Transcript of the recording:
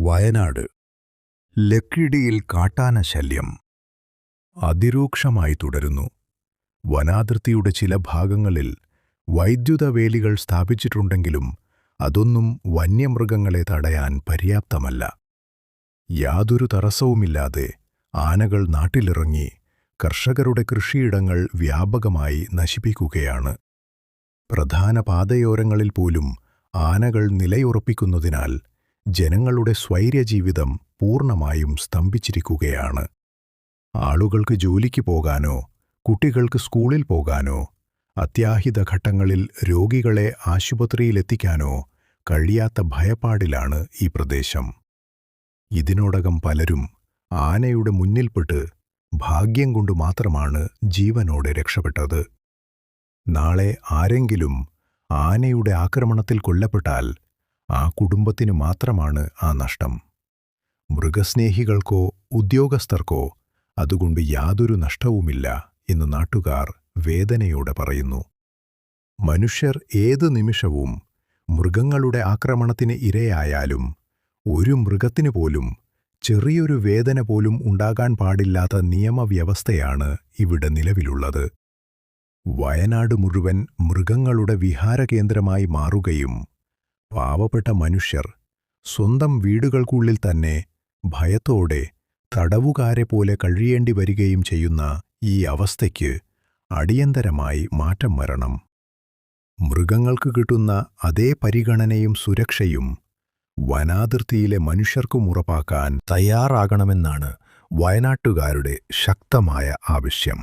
വയനാട് ലക്കിടിയിൽ കാട്ടാന ശല്യം അതിരൂക്ഷമായി തുടരുന്നു. വനാതിർത്തിയുടെ ചില ഭാഗങ്ങളിൽ വൈദ്യുത വേലികൾ സ്ഥാപിച്ചിട്ടുണ്ടെങ്കിലും അതൊന്നും വന്യമൃഗങ്ങളെ തടയാൻ പര്യാപ്തമല്ല. യാതൊരു തടസ്സവുമില്ലാതെ ആനകൾ നാട്ടിലിറങ്ങി കർഷകരുടെ കൃഷിയിടങ്ങൾ വ്യാപകമായി നശിപ്പിക്കുകയാണ്. പ്രധാന പാതയോരങ്ങളിൽ പോലും ആനകൾ നിലയുറപ്പിക്കുന്നതിനാൽ ജനങ്ങളുടെ സ്വൈര്യജീവിതം പൂർണ്ണമായും സ്തംഭിച്ചിരിക്കുകയാണ്. ആളുകൾക്ക് ജോലിക്ക് പോകാനോ കുട്ടികൾക്ക് സ്കൂളിൽ പോകാനോ അത്യാഹിത ഘട്ടങ്ങളിൽ രോഗികളെ ആശുപത്രിയിലെത്തിക്കാനോ കഴിയാത്ത ഭയപ്പാടിലാണ് ഈ പ്രദേശം. ഇതിനോടകം പലരും ആനയുടെ മുന്നിൽപ്പെട്ട് ഭാഗ്യം കൊണ്ട് മാത്രമാണ് ജീവനോടെ രക്ഷപ്പെട്ടത്. നാളെ ആരെങ്കിലും ആനയുടെ ആക്രമണത്തിൽ കൊല്ലപ്പെട്ടാൽ ആ കുടുംബത്തിനു മാത്രമാണ് ആ നഷ്ടം. മൃഗസ്നേഹികൾക്കോ ഉദ്യോഗസ്ഥർക്കോ അതുകൊണ്ട് യാതൊരു നഷ്ടവുമില്ല എന്ന് നാട്ടുകാർ വേദനയോടെ പറയുന്നു. മനുഷ്യർ ഏതു നിമിഷവും മൃഗങ്ങളുടെ ആക്രമണത്തിന് ഇരയായാലും ഒരു മൃഗത്തിനു പോലും ചെറിയൊരു വേദന പോലും ഉണ്ടാകാൻ പാടില്ലാത്ത നിയമവ്യവസ്ഥയാണ് ഇവിടെ നിലവിലുള്ളത്. വയനാട് മുഴുവൻ മൃഗങ്ങളുടെ വിഹാരകേന്ദ്രമായി മാറുകയും പാവപ്പെട്ട മനുഷ്യർ സ്വന്തം വീടുകൾക്കുള്ളിൽ തന്നെ ഭയത്തോടെ തടവുകാരെ പോലെ കഴിയേണ്ടി വരികയും ചെയ്യുന്ന ഈ അവസ്ഥയ്ക്ക് അടിയന്തരമായി മാറ്റം വരണം. മൃഗങ്ങൾക്ക് കിട്ടുന്ന അതേ പരിഗണനയും സുരക്ഷയും വനാതിർത്തിയിലെ മനുഷ്യർക്കും ഉറപ്പാക്കാൻ തയ്യാറാകണമെന്നാണ് വയനാട്ടുകാരുടെ ശക്തമായ ആവശ്യം.